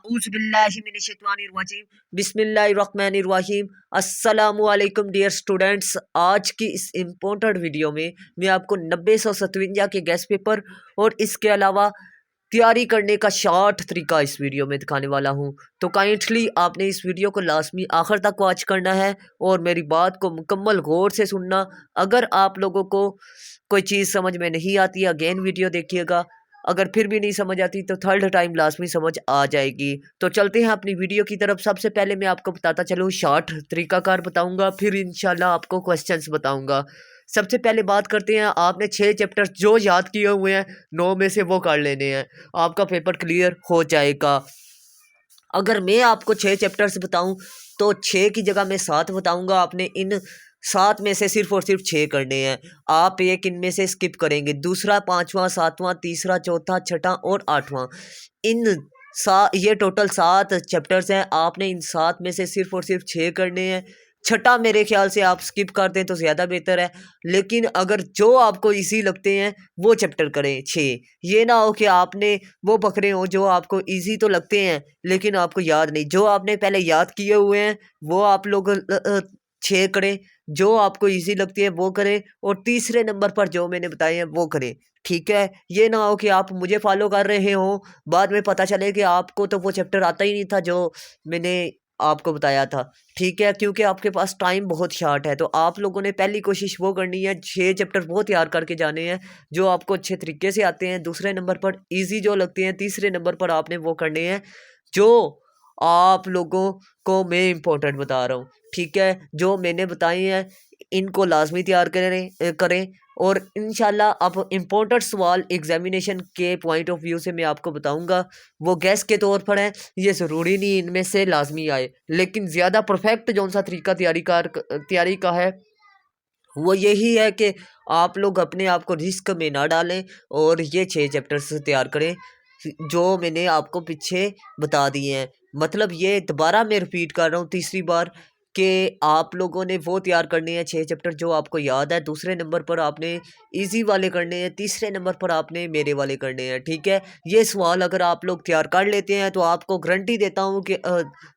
आऊज़ुबिल्लाहिमिनश्शैतानिर्रजीम बिस्मिल्लाहिर्रहमानिर्रहीम। अस्सलामुअलैकुम dear students, आज की इस इम्पोर्टेंट वीडियो में मैं आपको 90-157 के गैस पेपर और इसके अलावा तैयारी करने का शॉर्ट तरीका इस वीडियो में दिखाने वाला हूं। तो काइंडली आपने इस वीडियो को लाजमी आखिर तक वॉच करना है और मेरी बात को मुकम्मल गौर से सुनना। अगर आप लोगों को कोई चीज़ समझ में नहीं आती अगेन वीडियो देखिएगा, अगर फिर भी नहीं समझ आती तो थर्ड टाइम लाजमी समझ आ जाएगी। तो चलते हैं अपनी वीडियो की तरफ। सबसे पहले मैं आपको बताता चलूँ, शॉर्ट तरीकाकार बताऊंगा, फिर इंशाल्लाह आपको क्वेश्चंस बताऊंगा। सबसे पहले बात करते हैं, आपने 6 चैप्टर्स जो याद किए हुए हैं 9 में से वो कर लेने हैं, आपका पेपर क्लियर हो जाएगा। अगर मैं आपको 6 चैप्टर्स बताऊं तो 6 की जगह मैं 7 बताऊंगा। आपने इन 7 में से सिर्फ और सिर्फ 6 करने हैं। आप एक इनमें से स्किप करेंगे, दूसरा, पांचवा, सातवां, तीसरा, चौथा, छठा और आठवां। इन ये टोटल 7 चैप्टर्स हैं। आपने इन 7 में से सिर्फ और सिर्फ 6 करने हैं। छठा मेरे ख्याल से आप स्किप कर दें तो ज़्यादा बेहतर है, लेकिन अगर जो आपको इजी लगते हैं वो चैप्टर करें 6। ये ना हो कि आपने वो पकड़े हो जो आपको इजी तो लगते हैं लेकिन आपको याद नहीं। जो आपने पहले याद किए हुए हैं वो आप लोग 6 करें, जो आपको इजी लगती है वो करें, और तीसरे नंबर पर जो मैंने बताए हैं वो करें। ठीक है, ये ना हो कि आप मुझे फॉलो कर रहे हो, बाद में पता चले कि आपको तो वो चैप्टर आता ही नहीं था जो मैंने आपको बताया था। ठीक है, क्योंकि आपके पास टाइम बहुत शॉर्ट है। तो आप लोगों ने पहली कोशिश वो करनी है, 6 चैप्टर वो तैयार करके जाने हैं जो आपको अच्छे तरीके से आते हैं। दूसरे नंबर पर इजी जो लगते हैं, तीसरे नंबर पर आपने वो करने हैं जो आप लोगों को मैं इम्पोर्टेंट बता रहा हूँ। ठीक है, जो मैंने बताए हैं इनको लाजमी तैयार करें। और इंशाल्लाह अब इम्पोर्टेंट सवाल एग्जामिनेशन के पॉइंट ऑफ व्यू से मैं आपको बताऊंगा, वो गैस के तौर पर है। ये ज़रूरी नहीं इनमें से लाजमी आए, लेकिन ज़्यादा परफेक्ट जौन सा तरीका तैयारी का है वो यही है कि आप लोग अपने आप को रिस्क में ना डालें और ये 6 चैप्टर्स तैयार करें जो मैंने आपको पीछे बता दिए हैं। मतलब ये दोबारा मैं रिपीट कर रहा हूँ तीसरी बार कि आप लोगों ने वो तैयार करने हैं 6 चैप्टर जो आपको याद है। दूसरे नंबर पर आपने इजी वाले करने हैं, तीसरे नंबर पर आपने मेरे वाले करने हैं। ठीक है, ये सवाल अगर आप लोग तैयार कर लेते हैं तो आपको गारंटी देता हूँ कि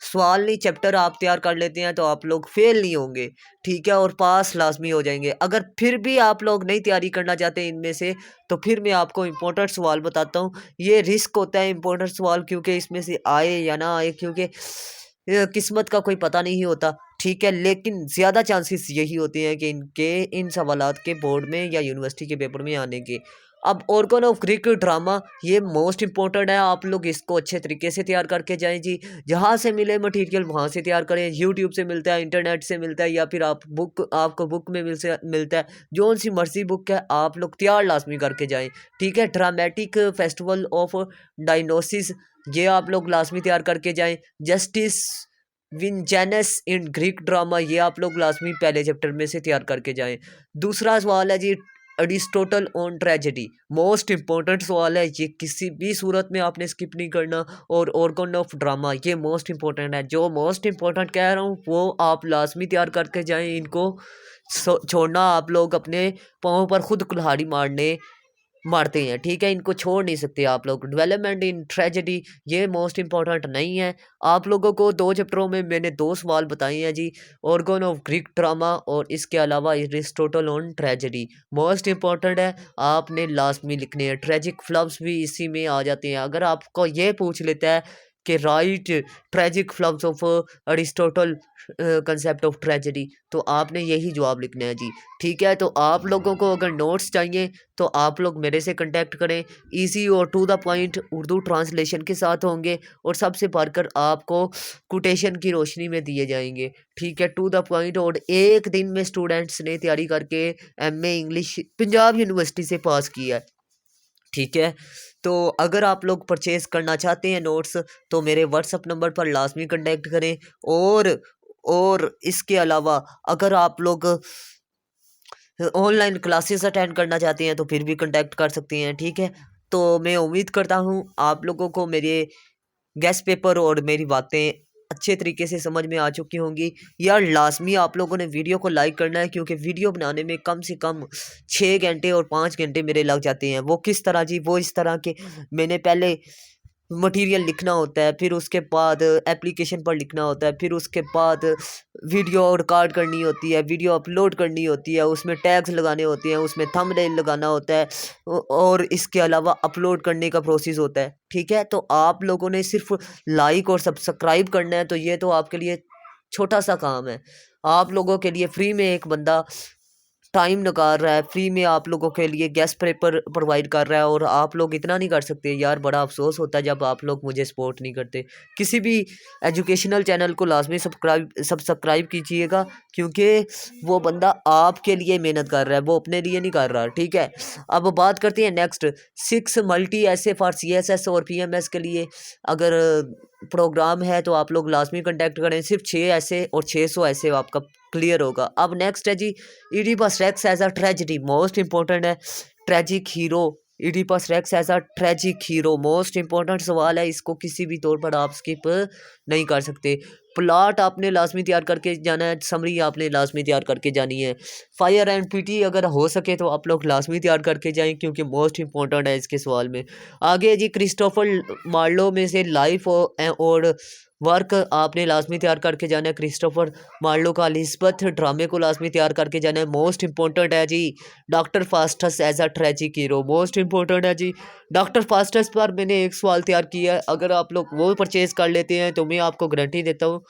सवाल नहीं, चैप्टर आप तैयार कर लेते हैं तो आप लोग फेल नहीं होंगे। ठीक है, और पास लाजमी हो जाएंगे। अगर फिर भी आप लोग नहीं तैयारी करना चाहते इनमें से, तो फिर मैं आपको इम्पोर्टेंट सवाल बताता हूँ। ये रिस्क होता है इम्पोर्टेंट सवाल, क्योंकि इसमें से आए या ना आए, क्योंकि किस्मत का कोई पता नहीं होता। ठीक है, लेकिन ज़्यादा चांसेस यही होते हैं कि इन सवालात के बोर्ड में या यूनिवर्सिटी के पेपर में आने के। अब ऑर्गन ऑफ ग्रीक ड्रामा, ये मोस्ट इंपॉर्टेंट है। आप लोग इसको अच्छे तरीके से तैयार करके जाएं जी। जहाँ से मिले मटेरियल वहाँ से तैयार करें। यूट्यूब से मिलता है, इंटरनेट से मिलता है, या फिर आपको बुक में मिलता है। जो सी मर्जी बुक है आप लोग तैयार लाजमी करके जाएं। ठीक है, ड्रामेटिक फेस्टिवल ऑफ डायनोसिस, ये आप लोग लाजमी तैयार करके जाएं। जस्टिस विंजेनस इन ग्रीक ड्रामा, ये आप लोग लाजमी पहले चैप्टर में से तैयार करके जाएं। दूसरा सवाल है जी, Aristotle on tragedy, most important सवाल है ये, किसी भी सूरत में आपने स्किप नहीं करना। और ऑर्गन ऑफ ड्रामा, ये मोस्ट इंपॉर्टेंट है। जो मोस्ट इंपॉर्टेंट कह रहा हूँ वो आप लाजमी तैयार करके जाएं। इनको छोड़ना, आप लोग अपने पाँव पर खुद कुल्हाड़ी मारते हैं। ठीक है, इनको छोड़ नहीं सकते आप लोग। डेवलपमेंट इन ट्रेजेडी, ये मोस्ट इंपॉर्टेंट नहीं है। आप लोगों को 2 चैप्टरों में मैंने 2 सवाल बताए हैं जी, ऑर्गन ऑफ ग्रीक ड्रामा और इसके अलावा Aristotle on tragedy, most important है। आपने लाजमी लिखने हैं। ट्रेजिक फ्लव्स भी इसी में आ जाते हैं। अगर आपको ये पूछ लेता है कि right tragic flaws of Aristotle concept of tragedy, तो आपने यही जवाब लिखना है जी। ठीक है, तो आप लोगों को अगर नोट्स चाहिए तो आप लोग मेरे से कांटेक्ट करें। इजी और to the point Urdu translation के साथ होंगे, और सबसे बढ़कर आपको कोटेशन की रोशनी में दिए जाएंगे। ठीक है, टू द पॉइंट। और एक दिन में स्टूडेंट्स ने तैयारी करके एमए इंग्लिश पंजाब यूनिवर्सिटी से पास किया है। ठीक है, तो अगर आप लोग परचेज़ करना चाहते हैं नोट्स तो मेरे व्हाट्सअप नंबर पर लाजमी कांटेक्ट करें। और इसके अलावा अगर आप लोग ऑनलाइन क्लासेस अटेंड करना चाहते हैं तो फिर भी कांटेक्ट कर सकते हैं। ठीक है, तो मैं उम्मीद करता हूँ आप लोगों को मेरे गैस पेपर और मेरी बातें अच्छे तरीके से समझ में आ चुकी होंगी। यार लाजमी आप लोगों ने वीडियो को लाइक करना है, क्योंकि वीडियो बनाने में कम से कम 6 घंटे और 5 घंटे मेरे लग जाते हैं। वो किस तरह जी, वो इस तरह के मैंने पहले मटेरियल लिखना होता है, फिर उसके बाद एप्लीकेशन पर लिखना होता है, फिर उसके बाद वीडियो रिकॉर्ड करनी होती है, वीडियो अपलोड करनी होती है, उसमें टैग्स लगाने होते हैं, उसमें थंबनेल लगाना होता है और इसके अलावा अपलोड करने का प्रोसेस होता है। ठीक है, तो आप लोगों ने सिर्फ लाइक और सब्सक्राइब करना है, तो ये तो आपके लिए छोटा सा काम है। आप लोगों के लिए फ्री में एक बंदा टाइम निकाल रहा है, फ्री में आप लोगों के लिए गेस्ट पेपर प्रोवाइड कर रहा है, और आप लोग इतना नहीं कर सकते यार। बड़ा अफसोस होता है जब आप लोग मुझे सपोर्ट नहीं करते। किसी भी एजुकेशनल चैनल को लाजमी सब्सक्राइब कीजिएगा, क्योंकि वो बंदा आपके लिए मेहनत कर रहा है, वो अपने लिए नहीं कर रहा। ठीक है, अब बात करते हैं नेक्स्ट 6 मल्टी ऐसे फॉर CSS और PMS के लिए अगर प्रोग्राम है तो आप लोग लाजमी कॉन्टैक्ट करें। सिर्फ 6 ऐसे और 600 ऐसे आपका क्लियर होगा। अब नेक्स्ट है जी Oedipus Rex as a tragedy, most important है। Tragic hero, Oedipus Rex as a tragic hero, most important सवाल है, इसको किसी भी तौर पर आप स्किप नहीं कर सकते। प्लॉट आपने लाजमी तैयार करके जाना है, समरी आपने लाजमी तैयार करके जानी है। फायर एंड पीटी अगर हो सके तो आप लोग लाजमी तैयार करके जाएं, क्योंकि मोस्ट इंपॉर्टेंट है इसके सवाल में। आगे जी क्रिस्टोफर मार्लो में से लाइफ और वर्क आपने लाजमी तैयार करके जाना है। क्रिस्टोफर मार्लो का एलिज़ाबेथ ड्रामे को लाजमी तैयार करके जाना है, मोस्ट इंपॉर्टेंट है जी। Doctor Faustus as a tragic hero, most important है जी। डॉक्टर फास्टस पर मैंने एक सवाल तैयार किया है, अगर आप लोग वो परचेज कर लेते हैं तो मैं आपको गारंटी देता हूँ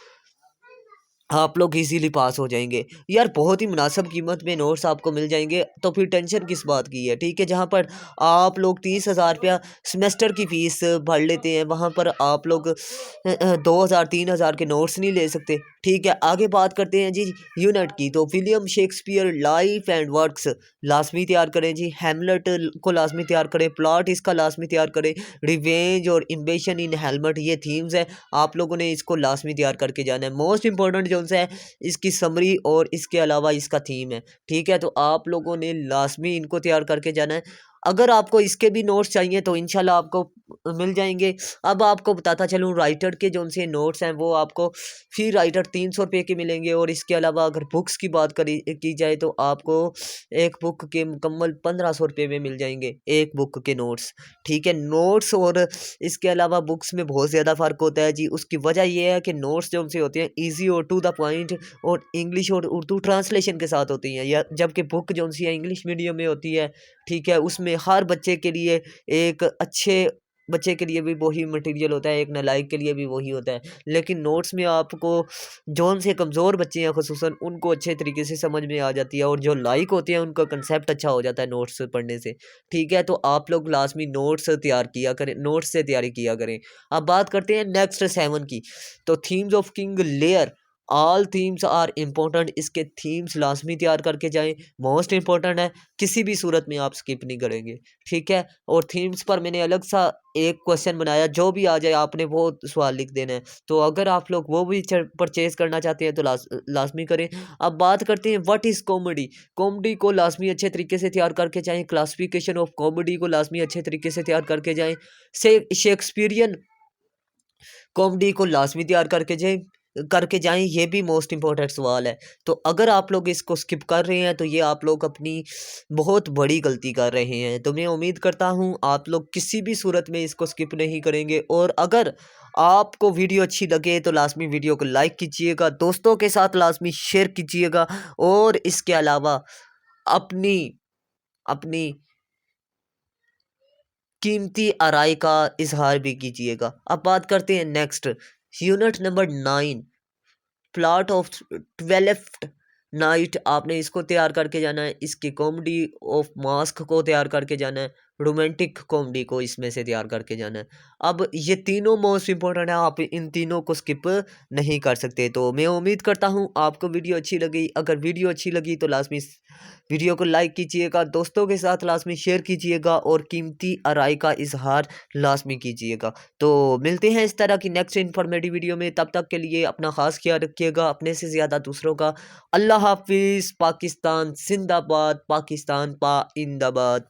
आप लोग इजीली पास हो जाएंगे यार। बहुत ही मुनासिब कीमत में नोट्स आपको मिल जाएंगे, तो फिर टेंशन किस बात की है। ठीक है, जहाँ पर आप लोग 30,000 रुपया सेमेस्टर की फ़ीस भर लेते हैं, वहाँ पर आप लोग 2,000 3,000 के नोट्स नहीं ले सकते। ठीक है, आगे बात करते हैं जी यूनिट की। तो William Shakespeare life and works लाजमी तैयार करें जी। हैमलेट को लाजमी तैयार करें, प्लॉट इसका लाजमी तैयार करें। रिवेंज और इम्बेशन इन हेलमेट ये थीम्स है, आप लोगों ने इसको लाजमी तैयार करके जाना है। मोस्ट इंपॉर्टेंट जो है इसकी समरी और इसके अलावा इसका थीम है। ठीक है, तो आप लोगों ने लाजमी इनको तैयार करके जाना है। अगर आपको इसके भी नोट्स चाहिए तो इंशाल्लाह आपको मिल जाएंगे। अब आपको बताता चलूँ राइटर के जो से नोट्स हैं वो आपको फी राइटर 300 रुपये के मिलेंगे, और इसके अलावा अगर बुक्स की बात की जाए तो आपको एक बुक के मुकम्मल 1,500 रुपये में मिल जाएंगे, एक बुक के नोट्स। ठीक है, नोट्स और इसके अलावा बुक्स में बहुत ज़्यादा फ़र्क होता है जी। उसकी वजह यह है कि नोट्स जो से होते हैं ईजी और टू द पॉइंट और इंग्लिश और उर्दू ट्रांसलेशन के साथ होती हैं, या जबकि बुक जो सी है इंग्लिश मीडियम में होती है। ठीक है, उसमें हर बच्चे के लिए एक अच्छे बच्चे के लिए भी वही मटेरियल होता है, एक नालायक के लिए भी वही होता है। लेकिन नोट्स में आपको जौन से कमज़ोर बच्चे हैं खुसूसन उनको अच्छे तरीके से समझ में आ जाती है, और जो लाइक होते हैं उनका कंसेप्ट अच्छा हो जाता है नोट्स पढ़ने से। ठीक है, तो आप लोग लाजमी नोट्स तैयार किया करें, नोट्स से तैयारी किया करें। अब बात करते हैं नेक्स्ट 7 की। तो themes of King Lear, all themes are important, इसके थीम्स लाजमी तैयार करके जाएं, मोस्ट इंपॉर्टेंट है, किसी भी सूरत में आप स्किप नहीं करेंगे। ठीक है, और थीम्स पर मैंने अलग सा एक क्वेश्चन बनाया, जो भी आ जाए आपने वो सवाल लिख देना है। तो अगर आप लोग वो भी परचेज करना चाहते हैं तो लाजमी करें। अब बात करते हैं व्हाट इज़ कॉमेडी। कॉमेडी को लाजमी अच्छे तरीके से तैयार करके जाएं, क्लासिफिकेशन ऑफ कॉमेडी को लाजमी अच्छे तरीके से तैयार करके जाएं। शेक्सपियरियन कॉमेडी को लाजमी तैयार करके जाएं, ये भी मोस्ट इंपॉर्टेंट सवाल है। तो अगर आप लोग इसको स्किप कर रहे हैं तो ये आप लोग अपनी बहुत बड़ी गलती कर रहे हैं। तो मैं उम्मीद करता हूँ आप लोग किसी भी सूरत में इसको स्किप नहीं करेंगे, और अगर आपको वीडियो अच्छी लगे तो लाजमी वीडियो को लाइक कीजिएगा, दोस्तों के साथ लाजमी शेयर कीजिएगा, और इसके अलावा अपनी अपनी कीमती आराय का इजहार भी कीजिएगा। अब बात करते हैं next unit number 9, plot of 12th night, आपने इसको तैयार करके जाना है। इसकी कॉमेडी ऑफ मास्क को तैयार करके जाना है, रोमांटिक कॉमेडी को इसमें से तैयार करके जाना है। अब ये तीनों मोस्ट इंपॉर्टेंट है, आप इन तीनों को स्किप नहीं कर सकते। तो मैं उम्मीद करता हूँ आपको वीडियो अच्छी लगी। अगर वीडियो अच्छी लगी तो लाजमी वीडियो को लाइक कीजिएगा, दोस्तों के साथ लाजमी शेयर कीजिएगा, और कीमती आराय का इजहार लाजमी कीजिएगा। तो मिलते हैं इस तरह की नेक्स्ट इन्फॉर्मेटिव वीडियो में, तब तक के लिए अपना ख़ास ख्याल रखिएगा, अपने से ज़्यादा दूसरों का। अल्लाह हाफिज़। पाकिस्तान जिंदाबाद, पाकिस्तान पाइंदाबाद।